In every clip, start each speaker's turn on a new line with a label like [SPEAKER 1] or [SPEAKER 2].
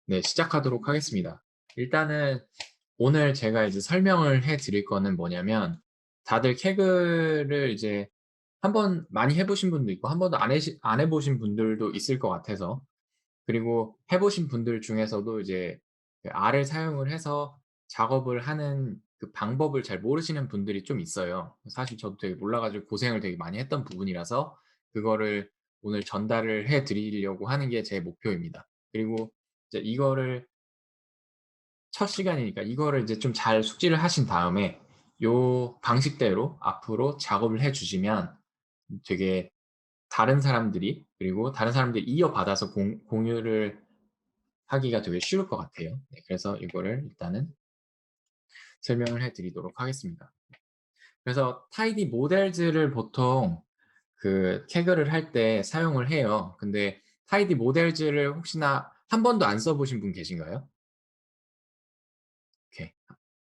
[SPEAKER 1] 네, 시작하도록 하겠습니다. 일단은 오늘 제가 이제 설명을 해 드릴 거는 뭐냐면, 다들 캐그를 이제 한번 많이 해 보신 분도 있고 한 번도 안 해 보신 분들도 있을 것 같아서, 그리고 해 보신 분들 중에서도 이제 그 R을 사용을 해서 작업을 하는 그 방법을 잘 모르시는 분들이 좀 있어요. 사실 저도 되게 몰라 가지고 고생을 되게 많이 했던 부분이라서 그거를 오늘 전달을 해 드리려고 하는 게 제 목표입니다. 그리고 이제 이거를 첫 시간이니까 이거를 이제 좀 잘 숙지를 하신 다음에 요 방식대로 앞으로 작업을 해 주시면 되게 다른 사람들이, 그리고 다른 사람들이 이어받아서 공유를 하기가 되게 쉬울 것 같아요. 네, 그래서 이거를 일단은 설명을 해 드리도록 하겠습니다. 그래서 타이디 모델즈를 보통 그 캐그를 할 때 사용을 해요. 근데 타이디 모델즈를 혹시나 한 번도 안 써 보신 분 계신가요? 오케이.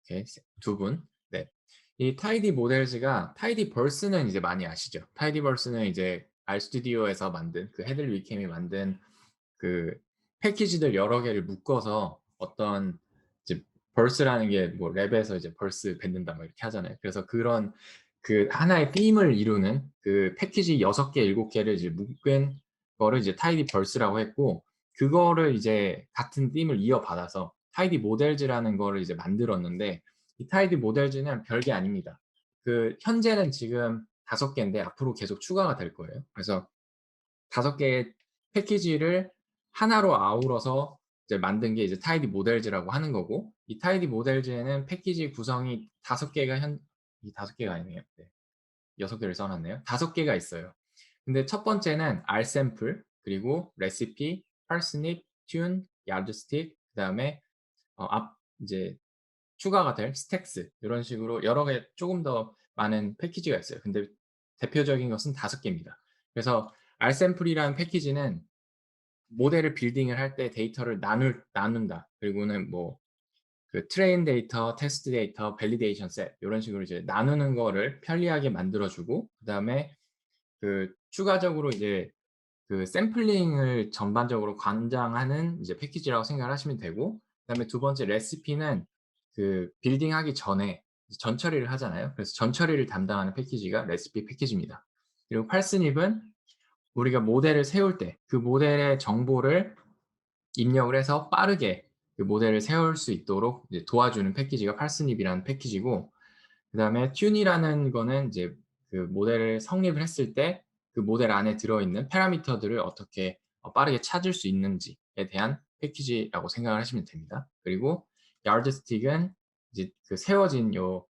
[SPEAKER 1] 오케이. 두 분. 네. 이 타이디 모델즈가, 타이디 벌스는 이제 많이 아시죠? 타이디 벌스는 이제 알스투디오에서 만든, 그 헤들 위켐이 만든 그 패키지들 여러 개를 묶어서 어떤 이제 벌스라는 게 뭐 랩에서 이제 벌스 뱉는다 뭐 이렇게 하잖아요. 그래서 그런 그 하나의 빔을 이루는 그 패키지 6 개, 7 개를 이제 묶은 거를 이제 타이디 벌스라고 했고, 그거를 이제 같은 빔을 이어받아서 타이디 모델즈라는 거를 이제 만들었는데, 이 타이디 모델즈는 별게 아닙니다. 그 현재는 지금 5 개인데 앞으로 계속 추가가 될 거예요. 그래서 5 개의 패키지를 하나로 아우러서 이제 만든 게 이제 타이디 모델즈라고 하는 거고, 이 타이디 모델즈에는 패키지 구성이 5 개가 이 5 개가 아니네요. 네. 6 개를 써 놨네요. 5 개가 있어요. 근데 첫 번째는 R샘플, 그리고 레시피, 파rsnip, 튠, 야드스틱, 그다음에 앞 이제 추가가 될 스택스, 요런 식으로 여러 개 쪼금 더 많은 패키지가 있어요. 근데 대표적인 것은 5 개입니다. 그래서 R샘플이라는 패키지는 모델을 빌딩을 할 때 데이터를 나눈다. 그리고는 뭐 그 트레인 데이터, 테스트 데이터, 밸리데이션 셋 요런 식으로 이제 나누는 거를 편리하게 만들어 주고, 그다음에 그 추가적으로 이제 그 샘플링을 전반적으로 관장하는 이제 패키지라고 생각을 하시면 되고, 그다음에 두 번째 레시피는 그 빌딩하기 전에 이제 전 처리를 하잖아요. 그래서 전 처리를 담당하는 패키지가 레시피 패키지입니다. 그리고 팔스닙은 우리가 모델을 세울 때 그 모델의 정보를 입력을 해서 빠르게 그 모델을 세울 수 있도록 이제 도와주는 패키지가 팔스닙이라는 패키지고, 그다음에 튠이라는 거는 이제 그 모델을 성립을 했을 때 그 모델 안에 들어있는 파라미터들을 어떻게 빠르게 찾을 수 있는지에 대한 패키지라고 생각을 하시면 됩니다. 그리고 야르드스틱은 이제 그 세워진 요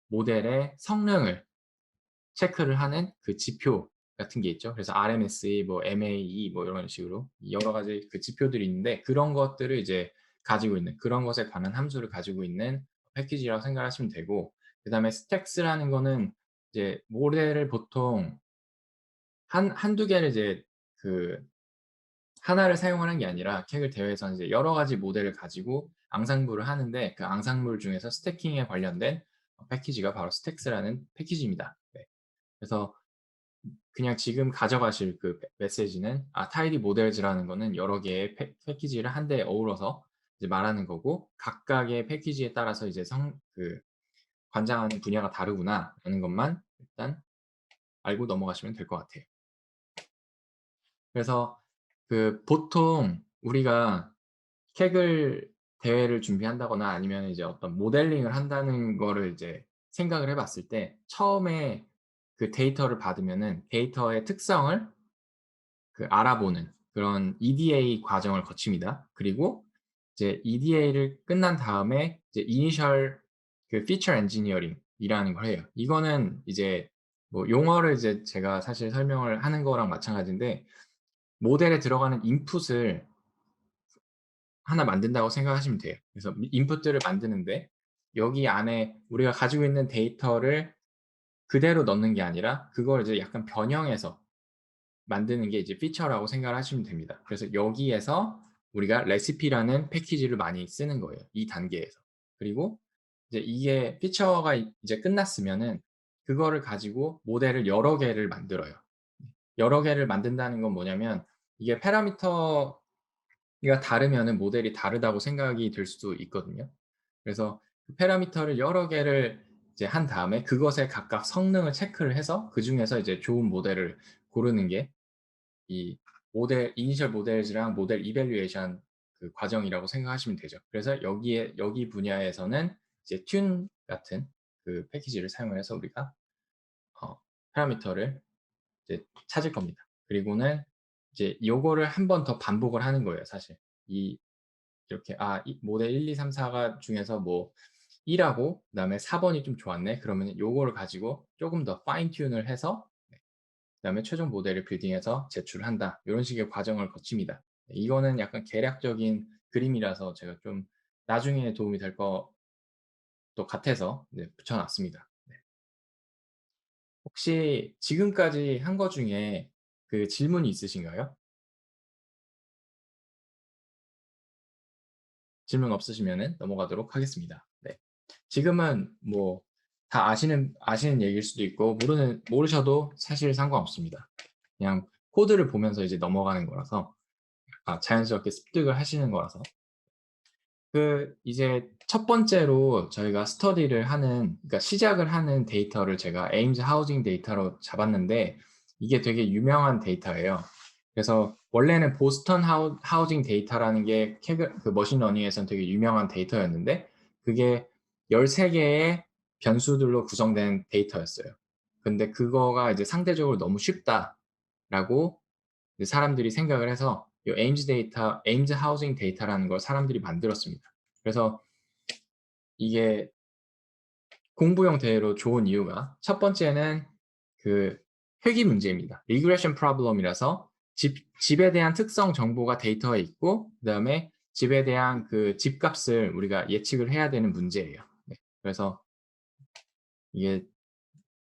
[SPEAKER 1] 모델의 성능을 체크를 하는 그 지표 같은 게 있죠. 그래서 RMSE, 뭐 MAE 뭐 이런 식으로 여러 가지 그 지표들이 있는데, 그런 것들을 이제 가지고 있는, 그런 것에 관한 함수를 가지고 있는 패키지라고 생각하시면 되고, 그다음에 스택스라는 거는 이제 모델을 보통 한두 개를 이제 그 하나를 사용하는 게 아니라 캑을 대회에서는 이제 여러 가지 모델을 가지고 앙상블을 하는데, 그 앙상블 중에서 스태킹에 관련된 패키지가 바로 스택스라는 패키지입니다. 네. 그래서 그냥 지금 가져가실 그 메시지는, 타이디 모델즈라는 거는 여러 개의 패키지를 한데 어우러서 이제 말하는 거고, 각각의 패키지에 따라서 이제 관장하는 분야가 다르구나라는 것만 일단 알고 넘어가시면 될 것 같아요. 그래서 그 보통 우리가 캑을 대회를 준비한다거나 아니면 이제 어떤 모델링을 한다는 거를 이제 생각을 해 봤을 때, 처음에 그 데이터를 받으면은 데이터의 특성을 그 알아보는 그런 EDA 과정을 거칩니다. 그리고 이제 EDA를 끝난 다음에 이제 이니셜 그 feature engineering이라는 걸 해요. 이거는 이제 뭐 용어를 이제 제가 사실 설명을 하는 거랑 마찬가지인데, 모델에 들어가는 인풋을 하나 만든다고 생각하시면 돼요. 그래서 인풋들을 만드는데, 여기 안에 우리가 가지고 있는 데이터를 그대로 넣는 게 아니라 그걸 이제 약간 변형해서 만드는 게 이제 피처라고 생각을 하시면 됩니다. 그래서 여기에서 우리가 레시피라는 패키지를 많이 쓰는 거예요, 이 단계에서. 그리고 이제 이게 피처가 이제 끝났으면은 그거를 가지고 모델을 여러 개를 만들어요. 여러 개를 만든다는 건 뭐냐면, 이게 가 다르면은 모델이 다르다고 생각이 들 수도 있거든요. 그래서 그 파라미터를 여러 개를 이제 한 다음에 그것에 각각 성능을 체크를 해서 그중에서 이제 좋은 모델을 고르는 게 이 모델 이니셜 모델즈랑 모델 이밸류에이션 그 과정이라고 생각하시면 되죠. 그래서 여기 분야에서는 이제 튠 같은 그 패키지를 사용해서 우리가 파라미터를 이제 찾을 겁니다. 그리고는 이제 요거를 한 번 더 반복을 하는 거예요, 사실. 이 이렇게 이 모델 1, 2, 3, 4가 중에서 뭐 1 하고 그다음에 4 번이 좀 좋았네. 그러면은 요거를 가지고 쪼금 더 파인 튠을 해서 그다음에 최종 모델을 빌딩해서 제출한다. 요런 식의 과정을 거칩니다. 이거는 약간 계략적인 그림이라서 제가 좀 나중에 도움이 될 것도 같아서 붙여 놨습니다. 네. 혹시 지금까지 한 거 중에 그 질문이 있으신가요? 질문 없으시면은 넘어가도록 하겠습니다. 네. 지금은 뭐 다 아시는 얘기일 수도 있고 모르셔도 사실 상관없습니다. 그냥 코드를 보면서 이제 넘어가는 거라서 자연스럽게 습득을 하시는 거라서. 이제 첫 번째로 저희가 스터디를 하는 그러니까 시작을 하는 데이터를 제가 에임즈 하우징 데이터로 잡았는데 이게 되게 유명한 데이터예요. 그래서 원래는 보스턴 하우징 데이터라는 게 그 머신러닝에서는 되게 유명한 데이터였는데 그게 13개의 변수들로 구성된 데이터였어요. 근데 그거가 이제 상대적으로 너무 쉽다라고 이제 사람들이 생각을 해서 이 에임즈 하우징 데이터라는 걸 사람들이 만들었습니다. 그래서 이게 공부용 대회로 좋은 이유가 첫 번째는 그 회귀 문제입니다. 리그레션 프로블럼이라서 집에 대한 특성 정보가 데이터에 있고 그다음에 집에 대한 그 집값을 우리가 예측을 해야 되는 문제예요. 네. 그래서 이게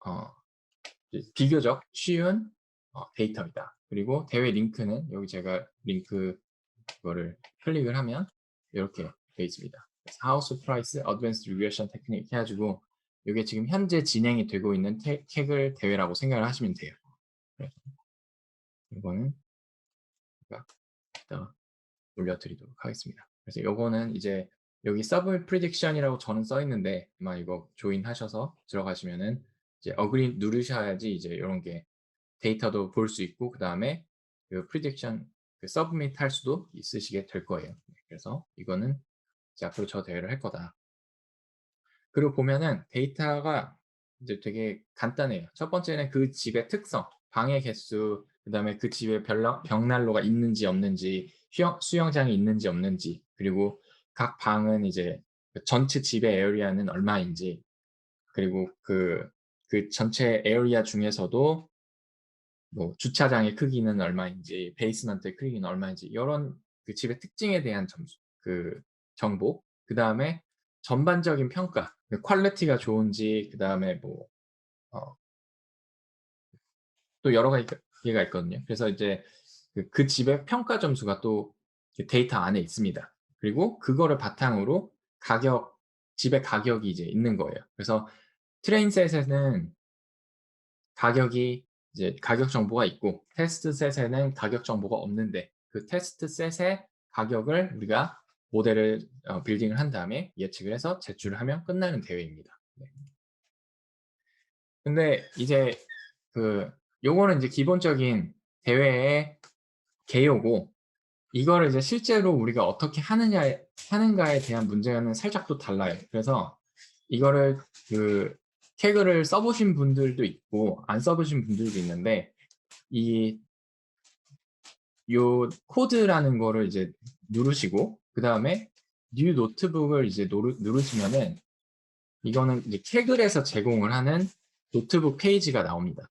[SPEAKER 1] 어 비교적 쉬운 데이터이다. 그리고 대회 링크는 여기 제가 링크 그거를 클릭을 하면 이렇게 돼 있습니다. 하우스 프라이스 어드밴스드 리그레션 테크닉 해 가지고 이게 지금 현재 진행이 되고 있는 텍을 대회라고 생각을 하시면 돼요. 그래서 이거는 제가 이따가 올려드리도록 하겠습니다. 그래서 요거는 이제 여기 서브 프리딕션이라고 저는 써 있는데 아마 이거 조인하셔서 들어가시면은 이제 어그리 누르셔야지 이제 이런 게 데이터도 볼 수 있고 그다음에 그 프리딕션 그 서브밋 할 수도 있으시게 될 거예요. 그래서 이거는 이제 앞으로 저 대회를 할 거다. 그리고 보면은 데이터가 이제 되게 간단해요. 첫 번째는 그 집의 특성, 방의 개수, 그다음에 그 집에 벽난로가 있는지 없는지, 수영장이 있는지 없는지, 그리고 각 방은 이제 그 전체 집의 에어리아는 얼마인지, 그리고 그 전체 에어리아 중에서도 뭐 주차장의 크기는 얼마인지, 베이스먼트의 크기는 얼마인지 이런 그 집의 특징에 대한 정보, 그다음에 전반적인 평가, 그 퀄리티가 좋은지, 그다음에 뭐 어 또 여러 가지가 있거든요. 그래서 이제 그 집의 평가 점수가 또 데이터 안에 있습니다. 그리고 그거를 바탕으로 집의 가격이 이제 있는 거예요. 그래서 트레인셋에는 가격이 이제 가격 정보가 있고 테스트 셋에는 가격 정보가 없는데 그 테스트 셋의 가격을 우리가 모델을 빌딩을 한 다음에 예측을 해서 제출을 하면 끝나는 대회입니다. 네. 근데 이제 그 요거는 이제 기본적인 대회의 개요고 이거를 이제 실제로 우리가 어떻게 하는가에 대한 문제는 살짝 또 달라요. 그래서 이거를 그 태그를 써보신 분들도 있고 안 써보신 분들도 있는데 이 요 코드라는 거를 이제 누르시고 그다음에 뉴 노트북을 이제 누르시면은 이거는 이제 캐글에서 제공을 하는 노트북 페이지가 나옵니다.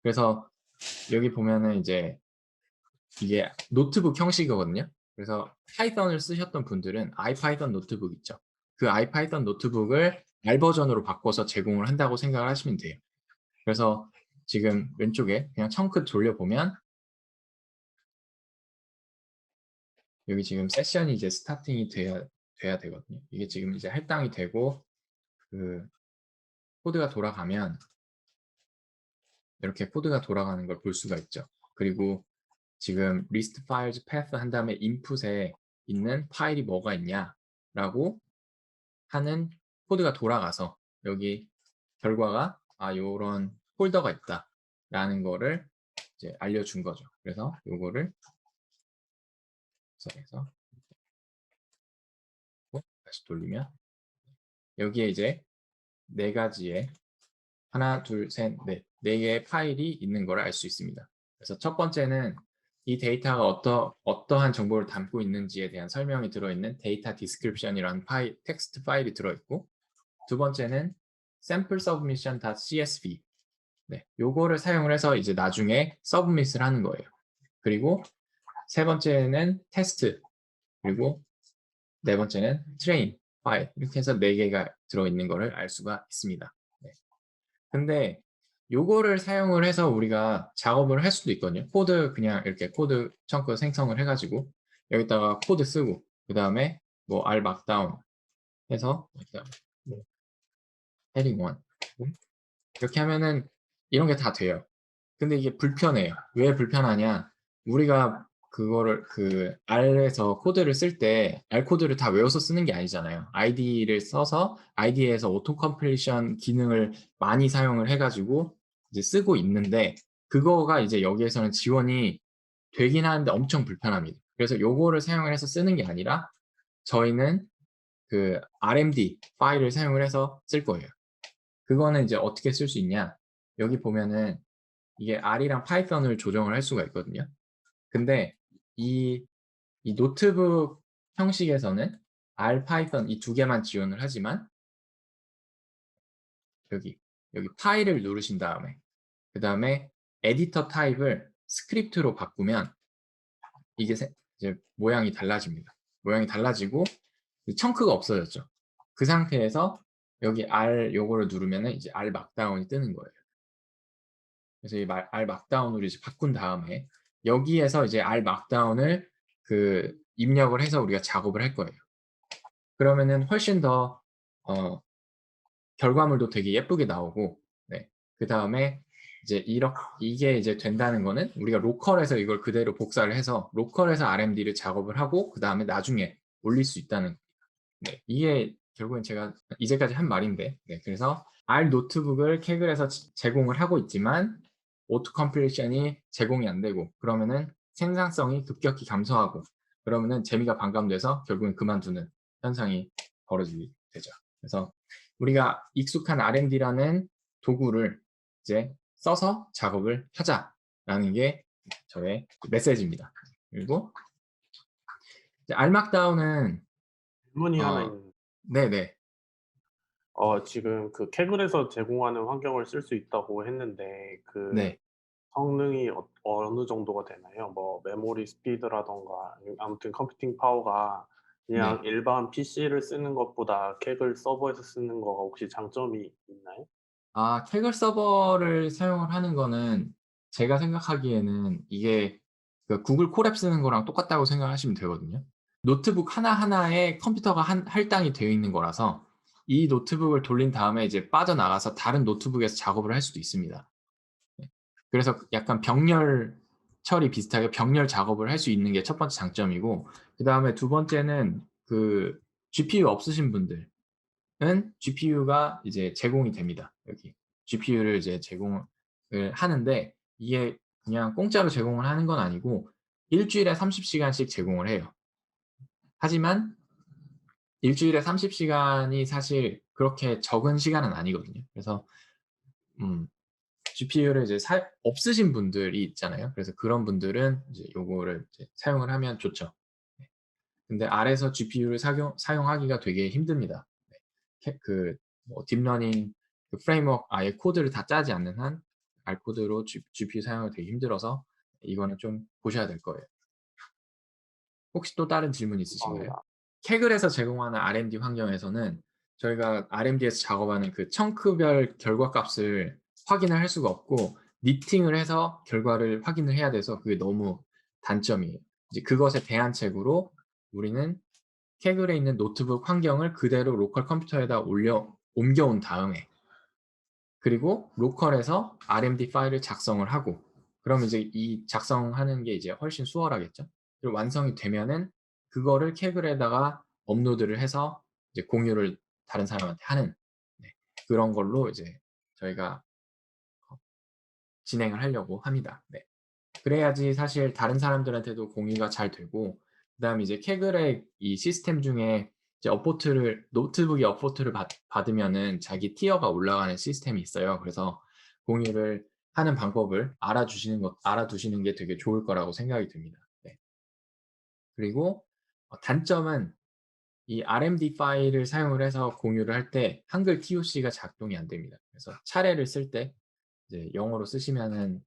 [SPEAKER 1] 그래서 여기 보면은 이제 이게 노트북 형식이거든요. 그래서 파이썬을 쓰셨던 분들은 아이파이썬 노트북 있죠. 그 아이파이썬 노트북을 R 버전으로 바꿔서 제공을 한다고 생각을 하시면 돼요. 그래서 지금 왼쪽에 그냥 청크 돌려보면 여기 지금 세션이 이제 스타팅이 돼야 되거든요. 이게 지금 이제 할당이 되고 그 코드가 돌아가면 이렇게 코드가 돌아가는 걸 볼 수가 있죠. 그리고 지금 list files path 한 다음에 input에 있는 파일이 뭐가 있냐라고 하는 코드가 돌아가서 여기 결과가 요런 폴더가 있다라는 거를 이제 알려준 거죠. 그래서 요거를 해서 다시 돌리면 여기에 이제 네 가지의 하나, 둘, 셋, 넷, 네 개의 파일이 있는 걸 알 수 있습니다. 그래서 첫 번째는 이 데이터가 어떠한 정보를 담고 있는지에 대한 설명이 들어있는 데이터 디스크립션이라는 텍스트 파일이 들어있고, 두 번째는 sample_submission.csv. 네, 요거를 사용을 해서 이제 나중에 서브밋을 하는 거예요. 그리고 세 번째는 테스트, 그리고 네 번째는 train 파일. 이렇게 해서 네 개가 들어있는 거를 알 수가 있습니다. 네. 근데 요거를 사용을 해서 우리가 작업을 할 수도 있거든요. 코드 그냥 이렇게 코드 청크 생성을 해가지고 여기다가 코드 쓰고 그 다음에 뭐 R markdown 해서 뭐 헤딩 1 이렇게 하면은 이런 게 다 돼요. 근데 이게 불편해요. 왜 불편하냐? 우리가 그거를 그 R에서 코드를 쓸 때 R 코드를 다 외워서 쓰는 게 아니잖아요. IDE를 써서 IDE에서 오토 컴플리션 기능을 많이 사용을 해가지고 이제 쓰고 있는데 그거가 이제 여기에서는 지원이 되긴 하는데 엄청 불편합니다. 그래서 요거를 사용을 해서 쓰는 게 아니라 저희는 그 RMD 파일을 사용을 해서 쓸 거예요. 그거는 이제 어떻게 쓸 수 있냐? 여기 보면은 이게 R이랑 파이썬을 조정을 할 수가 있거든요. 근데 이 노트북 형식에서는 R, 파이썬 이 두 개만 지원을 하지만 여기 파일을 누르신 다음에 그 다음에 에디터 타입을 스크립트로 바꾸면 이게 이제 모양이 달라집니다. 모양이 달라지고 청크가 없어졌죠. 그 상태에서 여기 R 요거를 누르면은 이제 R 막다운이 뜨는 거예요. 그래서 이 R 막다운으로 이제 바꾼 다음에 여기에서 이제 R 막다운을 그 입력을 해서 우리가 작업을 할 거예요. 그러면은 훨씬 더 결과물도 되게 예쁘게 나오고, 네. 그 다음에 이제 이게 이제 된다는 거는 우리가 로컬에서 이걸 그대로 복사를 해서 로컬에서 RMD를 작업을 하고 그 다음에 나중에 올릴 수 있다는 겁니다. 네. 이게 결국엔 제가 이제까지 한 말인데, 네. 그래서 R 노트북을 캐글에서 제공을 하고 있지만 오토 컴플리션이 제공이 안 되고 그러면은 생산성이 급격히 감소하고 그러면은 재미가 반감돼서 결국엔 그만두는 현상이 벌어지게 되죠. 그래서 우리가 익숙한 R&D라는 도구를 이제 써서 작업을 하자라는 게 저의 메시지입니다. 그리고 이제 알막다운은
[SPEAKER 2] 질문이 하나 있는데
[SPEAKER 1] 네네.
[SPEAKER 2] 지금 그 캐글에서 제공하는 환경을 쓸 수 있다고 했는데 그
[SPEAKER 1] 네.
[SPEAKER 2] 성능이 어느 정도가 되나요? 뭐 메모리 스피드라든가 아니면 아무튼 컴퓨팅 파워가 그냥
[SPEAKER 1] 네.
[SPEAKER 2] 일반 PC를 쓰는 것보다 캐글 서버에서 쓰는 거가 혹시 장점이 있나요?
[SPEAKER 1] 캐글 서버를 사용을 하는 거는 제가 생각하기에는 이게 그 구글 콜앱 쓰는 거랑 똑같다고 생각하시면 되거든요. 노트북 하나하나에 컴퓨터가 할당이 되어 있는 거라서 이 노트북을 돌린 다음에 이제 빠져나가서 다른 노트북에서 작업을 할 수도 있습니다. 네. 그래서 약간 병렬 처리 비슷하게 병렬 작업을 할 수 있는 게 첫 번째 장점이고 그다음에 두 번째는 그 GPU 없으신 분들은 GPU가 이제 제공이 됩니다. 여기 GPU를 이제 제공을 하는데 이게 그냥 공짜로 제공을 하는 건 아니고 일주일에 30시간씩 제공을 해요. 하지만 일주일에 30시간이 사실 그렇게 적은 시간은 아니거든요. 그래서 GPU를 이제 없으신 분들이 있잖아요. 그래서 그런 분들은 이제 요거를 이제 사용을 하면 좋죠. 네. 근데 R에서 GPU를 사용하기가 되게 힘듭니다. 네. 뭐 딥러닝 그 프레임워크 아예 코드를 다 짜지 않는 한 R 코드로 GPU 사용이 되게 힘들어서 이거는 좀 보셔야 될 거예요. 혹시 또 다른 질문 있으신가요?
[SPEAKER 2] 감사합니다.
[SPEAKER 1] 캐글에서 제공하는 R&D 환경에서는 저희가 RMD에서 작업하는 그 청크별 결과 값을 확인을 할 수가 없고 니팅을 해서 결과를 확인을 해야 돼서 그게 너무 단점이에요. 이제 그것에 대안책으로 우리는 캐글에 있는 노트북 환경을 그대로 로컬 컴퓨터에다 옮겨온 다음에 그리고 로컬에서 RMD 파일을 작성을 하고 그럼 이제 이 작성하는 게 이제 훨씬 수월하겠죠. 그리고 완성이 되면은 그거를 Kaggle에다가 업로드를 해서 이제 공유를 다른 사람한테 하는, 네, 그런 걸로 이제 저희가 진행을 하려고 합니다. 네. 그래야지 사실 다른 사람들한테도 공유가 잘 되고, 그다음에 이제 Kaggle의 이 시스템 중에 이제 노트북이 업보트를 받으면은 자기 티어가 올라가는 시스템이 있어요. 그래서 공유를 하는 방법을 알아두시는 게 되게 좋을 거라고 생각이 듭니다. 네. 그리고 단점은 이 RMD 파일을 사용을 해서 공유를 할 때 한글 TOC가 작동이 안 됩니다. 그래서 차례를 쓸 때 이제 영어로 쓰시면은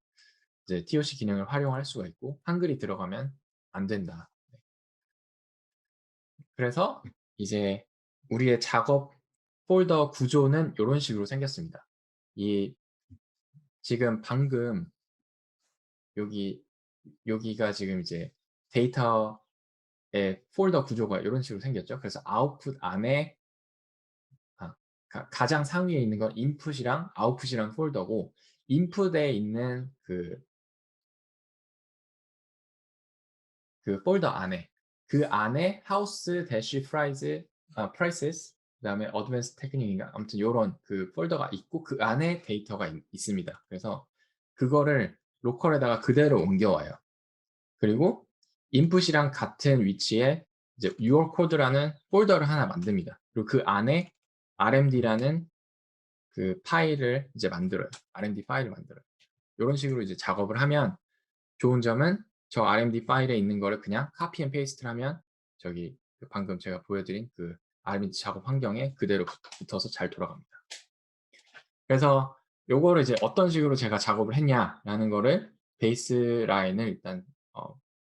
[SPEAKER 1] 이제 TOC 기능을 활용할 수가 있고, 한글이 들어가면 안 된다. 네. 그래서 이제 우리의 작업 폴더 구조는 요런 식으로 생겼습니다. 이 지금 방금 여기 여기가 지금 이제 데이터의 폴더 구조가 요런 식으로 생겼죠. 그래서 아웃풋 안에 가장 상위에 있는 건 인풋이랑 아웃풋이랑 폴더고, 인풋에 있는 그 폴더 안에, 그 안에 하우스 대시 프라이즈 prices, 그다음에 어드밴스 테크닉인가 아무튼 요런 그 폴더가 있고, 그 안에 데이터가 있습니다. 그래서 그거를 로컬에다가 그대로 옮겨와요. 그리고 인풋이랑 같은 위치에 이제 your code라는 폴더를 하나 만듭니다. 그리고 그 안에 rmd라는 그 파일을 이제 만들어요. rmd 파일을 만들어요. 요런 식으로 이제 작업을 하면, 좋은 점은 저 rmd 파일에 있는 거를 그냥 카피 앤 페이스트를 하면 저기 방금 제가 보여드린 그 rmd 작업 환경에 그대로 붙어서 잘 돌아갑니다. 그래서 요거를 이제 어떤 식으로 제가 작업을 했냐라는 거를 베이스 라인을 일단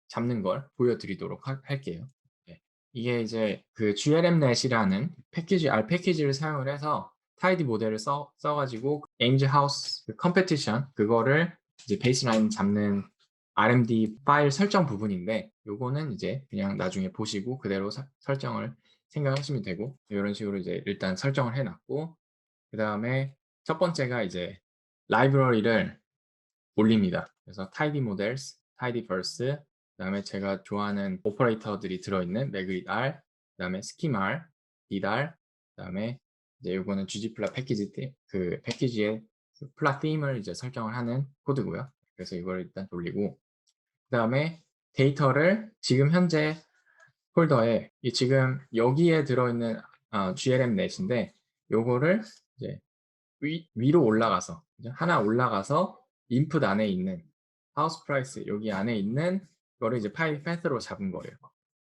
[SPEAKER 1] 잡는 걸 보여드리도록 할게요. 네. 이게 이제 그 glmnet이라는 패키지, R 패키지를 사용을 해서 타이디 모델을 써가지고 에임즈 하우스 컴페티션 그거를 이제 베이스라인 잡는 RMD 파일 설정 부분인데, 요거는 이제 그냥 나중에 보시고 그대로 설정을 생각하시면 되고, 이런 식으로 이제 일단 설정을 해놨고, 그 다음에 첫 번째가 이제 라이브러리를 올립니다. 그래서 tidy models, tidy verse, 그다음에 제가 좋아하는 오퍼레이터들이 들어있는 magrit r, 그다음에 scheme r, didar, 그다음에 이제 요거는 ggplot 패키지 그 패키지의 플랫 팀을 이제 설정을 하는 코드고요. 그래서 이걸 일단 돌리고, 그다음에 데이터를 지금 현재 폴더에 지금 여기에 들어있는 glm 넷인데, 요거를 이제 위로 올라가서 하나 올라가서 인풋 안에 있는 하우스 프라이스 여기 안에 있는 거를 이제 파일 패스로 잡은 거예요.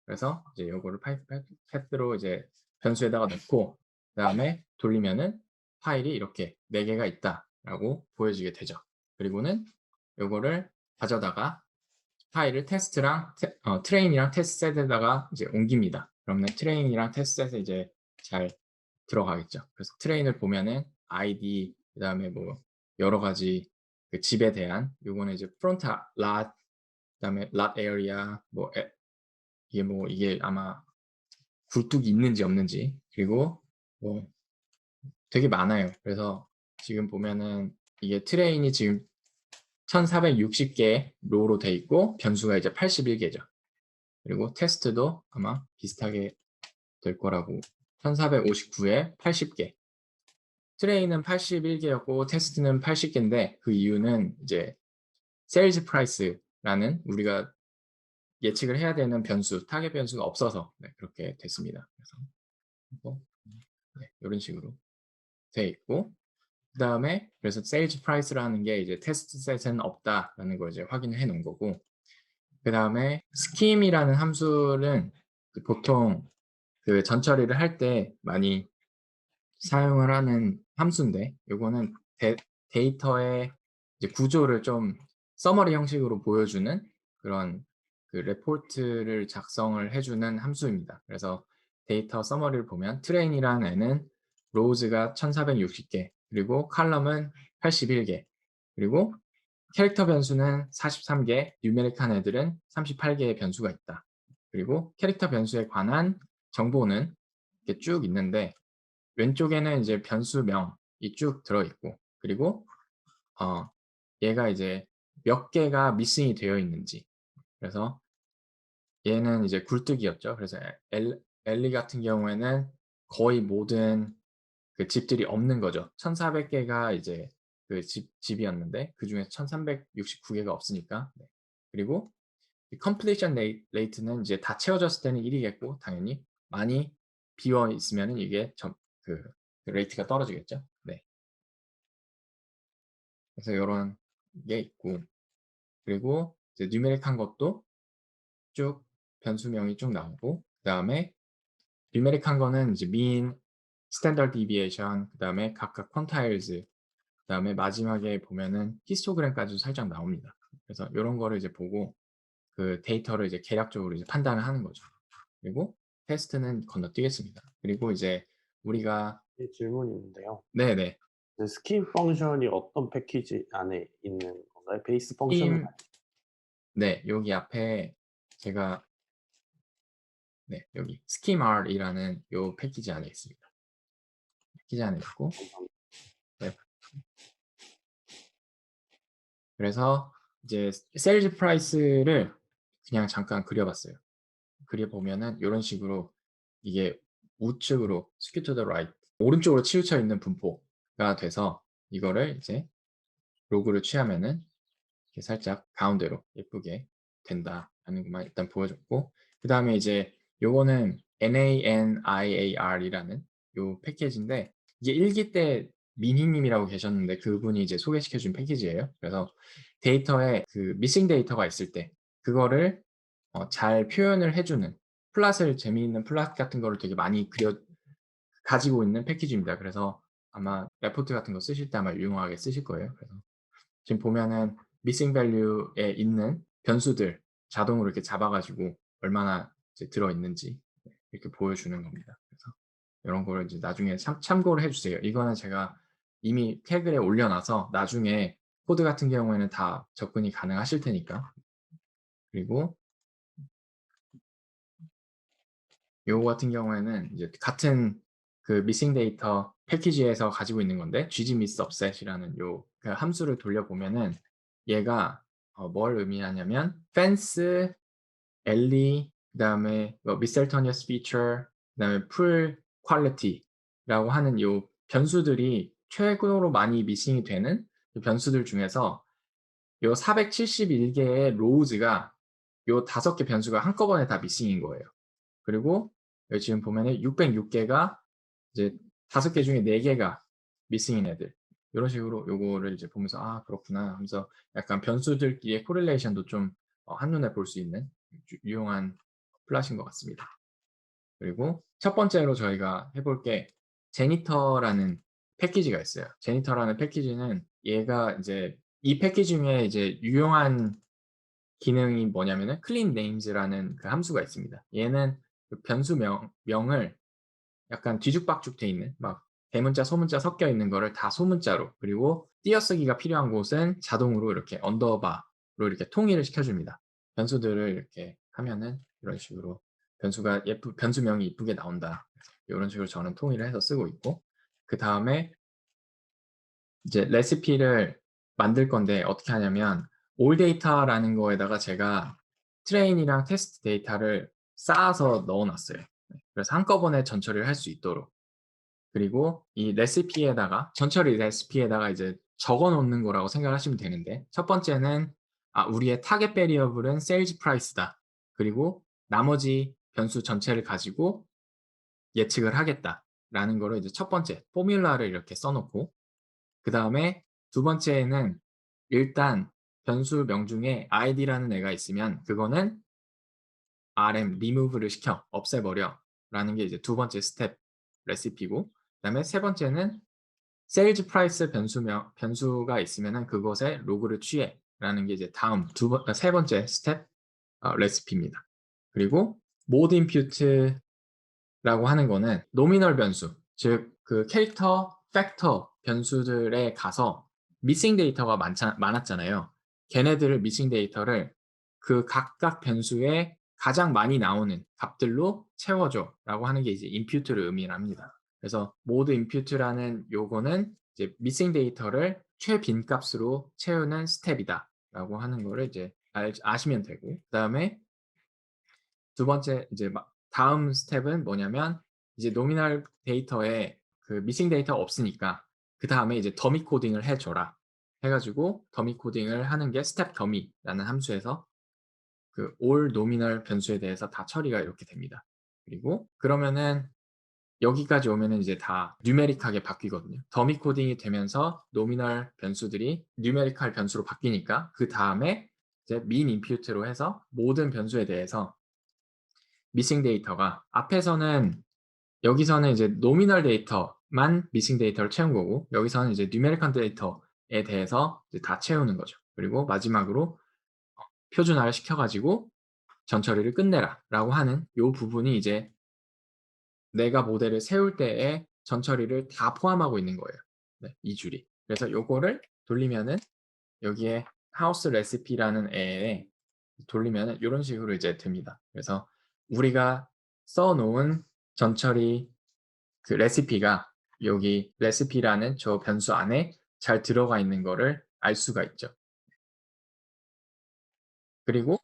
[SPEAKER 1] 그래서 이제 요거를 파일 패스로 이제 변수에다가 넣고, 그다음에 돌리면은 파일이 이렇게 4개가 있다라고 보여지게 되죠. 그리고는 요거를 가져다가 파일을 트레인이랑 테스트 셋에다가 이제 옮깁니다. 그러면 트레인이랑 테스트 셋에 이제 잘 들어가겠죠. 그래서 트레인을 보면은 ID, 그다음에 뭐 여러 가지 그 집에 대한, 요거는 이제 프론트 lot, 그다음에 lot area, 이게 아마 굴뚝이 있는지 없는지, 그리고 뭐 되게 많아요. 그래서 지금 보면은 이게 트레인이 지금 1460개 로로 돼 있고 변수가 이제 81개죠. 그리고 테스트도 아마 비슷하게 될 거라고, 1459에 80개. 트레이는 81개였고 테스트는 80개인데, 그 이유는 이제 세일즈 프라이스라는 우리가 예측을 해야 되는 변수, 타겟 변수가 없어서 그렇게 됐습니다. 그래서 이런 식으로 돼 있고, 그 다음에 그래서 세일즈 프라이스라는 게 이제 테스트 셋은 없다라는 걸 이제 확인해 놓은 거고, 그 다음에 schem이라는 함수는 보통 그 전처리를 할 때 많이 사용을 하는 함수인데, 요거는 데이터의 이제 구조를 좀 서머리 형식으로 보여주는 그런 그 레포트를 작성을 해주는 함수입니다. 그래서 데이터 서머리를 보면 트레인이라는 애는 로우즈가 1460개, 그리고 칼럼은 81개, 그리고 캐릭터 변수는 43개, 뉴메릭한 애들은 38개의 변수가 있다. 그리고 캐릭터 변수에 관한 정보는 이렇게 쭉 있는데, 왼쪽에는 이제 변수명이 쭉 들어있고, 그리고 얘가 이제 몇 개가 미싱이 되어 있는지. 그래서 얘는 이제 굴뚝이었죠. 그래서 엘리 같은 경우에는 거의 모든 그 집들이 없는 거죠. 1,400개가 이제 그 집이었는데 그중에서 1,369개가 없으니까. 네. 그리고 이 completion rate는 이제 다 채워졌을 때는 1이겠고 당연히 많이 비어 있으면은 이게 그 레이트가 떨어지겠죠. 네. 그래서 요런 게 있고 그리고 이제 누메릭한 것도 쭉 변수명이 쭉 나오고 그다음에 뉴메릭한 거는 이제 mean, standard deviation, 그다음에 각각 퀀타일즈, 그다음에 마지막에 보면은 히스토그램까지도 살짝 나옵니다. 그래서 요런 거를 이제 보고 그 데이터를 이제 계략적으로 이제 판단을 하는 거죠. 그리고 테스트는 건너뛰겠습니다. 그리고 이제 우리가
[SPEAKER 2] 이 질문이 있는데요.
[SPEAKER 1] 네네.
[SPEAKER 2] 그 스킨 펑션이 어떤 패키지 안에 있는 건가요? 베이스 펑션은
[SPEAKER 1] 스킴 네. 여기 앞에 제가 네 여기 schemr이라는 요 패키지 안에 있습니다. 패키지 안에 있고
[SPEAKER 2] 감사합니다.
[SPEAKER 1] 네. 그래서 이제 세일즈 프라이스를 그냥 잠깐 그려 봤어요. 그려 보면은 요런 식으로 이게 우측으로 skew to the right 오른쪽으로 치우쳐 있는 분포가 돼서 이거를 이제 로그를 취하면은 이렇게 살짝 가운데로 예쁘게 된다라는 것만 일단 보여줬고 그다음에 이제 요거는 NANIAR이라는 요 패키지인데 이게 1기 때 미니 님이라고 계셨는데 그분이 이제 소개시켜 준 패키지예요. 그래서 데이터에 그 미싱 데이터가 있을 때 그거를 잘 표현을 해 주는 플랫을 재미있는 플랫 같은 거를 되게 많이 가지고 있는 패키지입니다. 그래서 아마 레포트 같은 거 쓰실 때 아마 유용하게 쓰실 거예요. 그래서 지금 보면은 미싱 밸류에 있는 변수들 자동으로 이렇게 잡아 가지고 얼마나 이제 들어 있는지 이렇게 보여주는 겁니다. 그래서 요런 거를 이제 나중에 참고를 해 주세요. 이거는 제가 이미 태그에 올려 놔서 나중에 코드 같은 경우에는 다 접근이 가능하실 테니까. 그리고 요거 같은 경우에는 이제 같은 그 미싱 데이터 패키지에서 가지고 있는 건데 ggmiss offset이라는 요 그 함수를 돌려보면은 얘가 뭘 의미하냐면 fence, ellie, 그다음에 뭐 miscellaneous feature, 그다음에 full quality라고 하는 요 변수들이 최고로 많이 미싱이 되는 그 변수들 중에서 요 471개의 로우즈가 요 5개 변수가 한꺼번에 다 미싱인 거예요. 그리고 여기 지금 보면은 606개가 이제 5개 중에 4개가 미싱인 애들. 요런 식으로 요거를 이제 보면서 '아 그렇구나.' 하면서 약간 변수들끼리의 코릴레이션도 좀 한눈에 볼 수 있는 유용한 플랫인 것 같습니다. 그리고 첫 번째로 저희가 해볼 게 제니터라는 패키지가 있어요. 제니터라는 패키지는 얘가 이제 이 패키지 중에 이제 유용한 기능이 뭐냐면은 clean names라는 그 함수가 있습니다. 얘는 그 명을 약간 뒤죽박죽 돼 있는 막 대문자, 소문자 섞여 있는 거를 다 소문자로 그리고 띄어쓰기가 필요한 곳은 자동으로 이렇게 언더바로 이렇게 통일을 시켜줍니다. 변수들을 이렇게 하면은 이런 식으로 변수명이 이쁘게 나온다. 이런 식으로 저는 통일을 해서 쓰고 있고 그 다음에 이제 레시피를 만들 건데 어떻게 하냐면 올 데이터라는 거에다가 제가 트레인이랑 테스트 데이터를 쌓아서 넣어 놨어요. 그래서 한꺼번에 전처리를 할 수 있도록. 그리고 이 레시피에다가 전처리 레시피에다가 이제 적어 놓는 거라고 생각하시면 되는데 첫 번째는 우리의 타겟 베리어블은 세일즈 프라이스다. 그리고 나머지 변수 전체를 가지고 예측을 하겠다라는 거를 이제 첫 번째 포뮬라를 이렇게 써 놓고 그다음에 두 번째에는 일단 변수명 중에 id라는 애가 있으면 그거는 remove를 시켜 없애버려 라는 게 이제 두 번째 스텝 레시피고 그다음에 세 번째는 sales price 변수가 있으면은 그것에 로그를 취해 라는 게 이제 다음 세 번째 스텝 레시피입니다. 그리고 mode input라고 하는 거는 노미널 변수 즉 그 캐릭터 팩터 변수들에 가서 미싱 데이터가 많았잖아요. 걔네들을 미싱 데이터를 그 각각 변수에 가장 많이 나오는 값들로 채워줘라고 하는 게 이제 인퓨트를 의미합니다. 그래서 모드 인퓨트라는 요거는 이제 미싱 데이터를 최빈 값으로 채우는 스텝이다. 라고 하는 거를 이제 아시면 되고, 그다음에 두 번째 이제 다음 스텝은 뭐냐면 이제 노미널 데이터에 그 미싱 데이터가 없으니까 그다음에 이제 더미 코딩을 해 줘라 해 가지고 더미 코딩을 하는 게 스텝 더미라는 함수에서 그 all 노미널 변수에 대해서 다 처리가 이렇게 됩니다. 그리고 그러면은 여기까지 오면은 이제 다 뉴메릭하게 바뀌거든요. 더미 코딩이 되면서 노미널 변수들이 뉴메리컬 변수로 바뀌니까 그다음에 이제 min 임퓨트로 해서 모든 변수에 대해서 미싱 데이터가 앞에서는 여기서는 이제 노미널 데이터만 미싱 데이터를 채운 거고 여기서는 이제 뉴메리컬 데이터에 대해서 이제 다 채우는 거죠. 그리고 마지막으로 표준화를 시켜 가지고 전처리를 끝내라라고 하는 요 부분이 이제 내가 모델을 세울 때의 전처리를 다 포함하고 있는 거예요. 네, 이 줄이. 그래서 요거를 돌리면은 여기에 하우스 레시피라는 애에 돌리면은 요런 식으로 이제 됩니다. 그래서 우리가 써 놓은 전처리 그 레시피가 여기 레시피라는 저 변수 안에 잘 들어가 있는 거를 알 수가 있죠. 그리고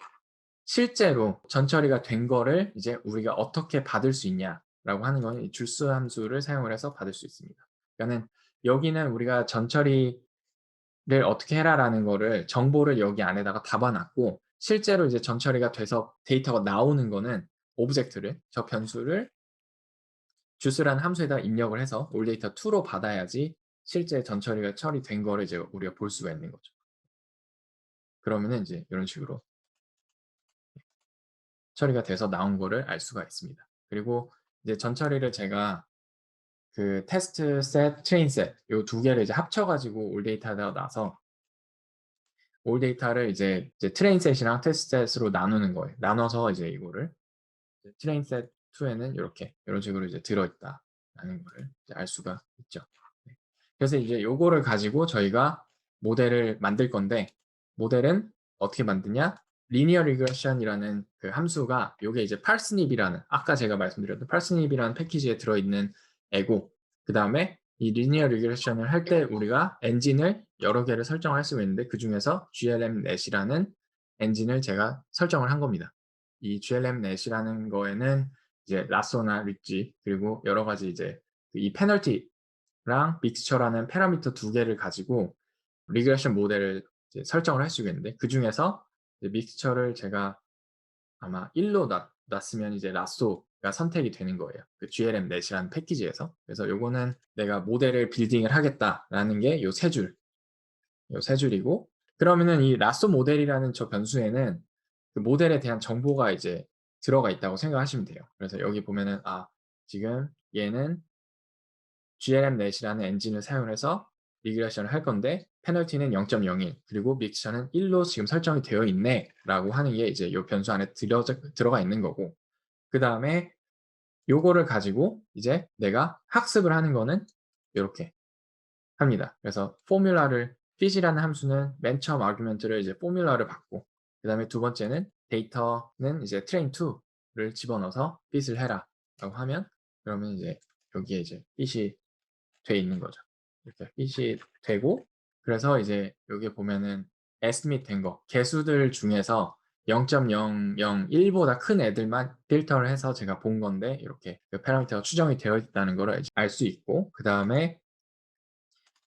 [SPEAKER 1] 실제로 전처리가 된 거를 이제 우리가 어떻게 받을 수 있냐라고 하는 거는 이 줄수 함수를 사용을 해서 받을 수 있습니다. 그러니까는 여기는 우리가 전처리를 어떻게 해라라는 거를 정보를 여기 안에다가 담아 놨고 실제로 이제 전처리가 돼서 데이터가 나오는 거는 오브젝트를 저 변수를 주스라는 함수에다 입력을 해서 올데이터2로 받아야지 실제 전처리가 처리된 거를 이제 우리가 볼 수가 있는 거죠. 그러면은 이제 이런 식으로 처리가 돼서 나온 거를 알 수가 있습니다. 그리고 이제 전처리를 제가 그 테스트 셋, 트레인 셋 요 두 개를 이제 합쳐 가지고 올 데이터가 나서 올 데이터를 이제 트레인 셋이랑 테스트 셋으로 나누는 거예요. 나눠서 이제 이거를 트레인 셋 2에는 요렇게 요런 식으로 이제 들어 있다라는 거를 이제 알 수가 있죠. 네. 그래서 이제 요거를 가지고 저희가 모델을 만들 건데 모델은 어떻게 만드냐? 리니어 리그레션이라는 그 함수가 요게 이제 parsnip이라는 아까 제가 말씀드렸던 parsnip이라는 패키지에 들어 있는 애고 그다음에 이 리니어 리그레션을 할 때 우리가 엔진을 여러 개를 설정할 수가 있는데 그중에서 glmnet이라는 엔진을 제가 설정을 한 겁니다. 이 glmnet이라는 거에는 이제 라쏘나 리지 그리고 여러 가지 이제 이 페널티랑 믹스처라는 파라미터 두 개를 가지고 리그레션 모델을 이제 설정을 할 수가 있는데 그 중에서 믹스처를 제가 아마 1로 놨으면 이제 라쏘가 선택이 되는 거예요. 그 glmnet이라는 패키지에서. 그래서 요거는 내가 모델을 빌딩을 하겠다라는 게 요 세 줄, 요 세 줄이고 그러면은 이 라쏘 모델이라는 저 변수에는 그 모델에 대한 정보가 이제 들어가 있다고 생각하시면 돼요. 그래서 여기 보면은 지금 얘는 glmnet이라는 엔진을 사용해서 리그레션을 할 건데 페널티는 0.01 그리고 믹스처는 1로 지금 설정이 되어 있네라고 하는 게 이제 이 변수 안에 들어가 있는 거고 그 다음에 요거를 가지고 이제 내가 학습을 하는 거는 이렇게 합니다. 그래서 포뮬라를 fit이라는 함수는 맨 처음 아규멘트를 이제 포뮬라를 받고 그 다음에 두 번째는 데이터는 이제 train2를 집어넣어서 fit을 해라 라고 하면 그러면 이제 여기에 이제 fit이 돼 있는 거죠. 이렇게 fit이 되고 그래서 이제 여기 보면은 estimate 된 거 개수들 중에서 0.001보다 큰 애들만 필터를 해서 제가 본 건데 이렇게 그 파라미터가 추정이 되어 있다는 거를 알 수 있고 그 다음에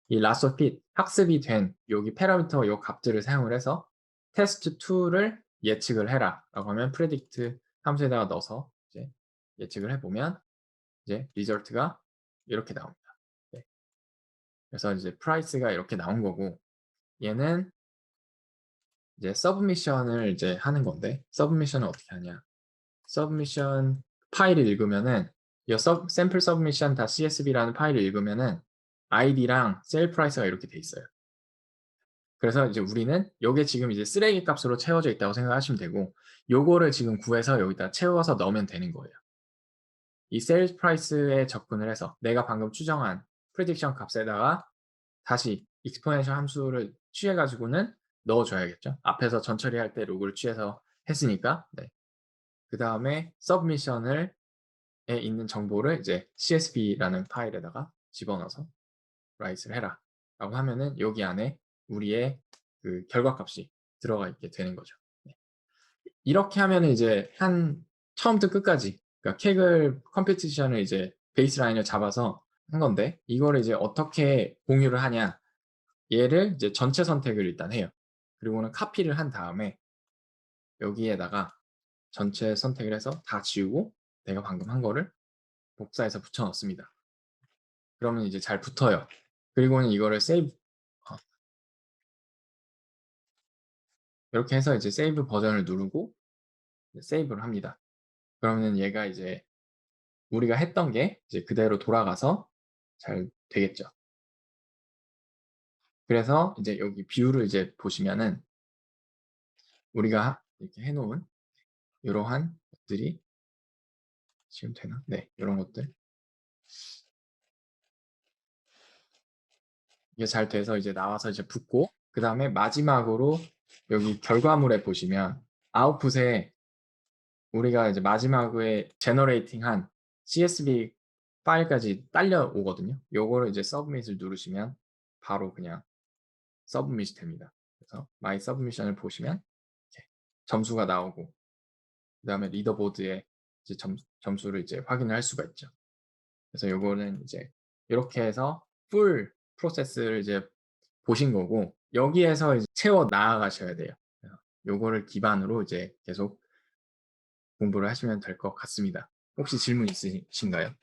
[SPEAKER 1] 이 last fit 학습이 된 여기 파라미터 요 값들을 사용을 해서 테스트 2를 예측을 해라 라고 하면 predict 함수에다가 넣어서 이제 예측을 해보면 이제 리절트가 이렇게 나옵니다. 네. 그래서 이제 price가 이렇게 나온 거고 얘는 이제 서브미션을 이제 하는 건데 서브미션을 어떻게 하냐 서브미션 파일을 읽으면은 이 샘플 서브미션 .csv라는 파일을 읽으면은 id랑 셀 프라이스가 이렇게 돼 있어요. 그래서 이제 우리는 요게 지금 이제 쓰레기 값으로 채워져 있다고 생각하시면 되고 요거를 지금 구해서 여기다 채워서 넣으면 되는 거예요. 이 셀 프라이스에 접근을 해서 내가 방금 추정한 프레딕션 값에다가 다시 익스포넨셜 함수를 취해 가지고는 넣어 줘야겠죠. 앞에서 전처리할 때 로그를 취해서 했으니까. 네. 그다음에 서브미션을 에 있는 정보를 이제 csv라는 파일에다가 집어넣어서 write를 해라 라고 하면은 여기 안에 우리의 그 결과값이 들어가 있게 되는 거죠. 네. 이렇게 하면은 이제 처음부터 끝까지 그러니까 Kaggle 컴피티션을 이제 베이스라인을 잡아서 한 건데 이거를 이제 어떻게 공유를 하냐? 얘를 이제 전체 선택을 일단 해요. 그리고는 카피를 한 다음에 여기에다가 전체 선택을 해서 다 지우고 내가 방금 한 거를 복사해서 붙여 넣습니다. 그러면 이제 잘 붙어요. 그리고는 이거를 세이브 이렇게 해서 이제 세이브 버전을 누르고 세이브를 합니다. 그러면 얘가 이제 우리가 했던 게 이제 그대로 돌아가서 잘 되겠죠. 그래서 이제 여기 뷰를 이제 보시면은 우리가 이렇게 해놓은 이러한 것들이 지금 되나? 네, 이런 것들 이게 잘 돼서 이제 나와서 이제 붙고 그 다음에 마지막으로 여기 결과물에 보시면 아웃풋에 우리가 이제 마지막에 제너레이팅한 CSV 파일까지 딸려 오거든요. 요거를 이제 서브밋을 누르시면 바로 그냥 서브밋이 됩니다. 그래서 마이 서브미션을 보시면 이렇게 점수가 나오고 그 다음에 리더보드에 이제 점수를 이제 확인을 할 수가 있죠. 그래서 요거는 이제 이렇게 해서 풀 프로세스를 이제 보신 거고 여기에서 이제 채워 나아가셔야 돼요. 요거를 기반으로 이제 계속 공부를 하시면 될 것 같습니다. 혹시 질문 있으신가요?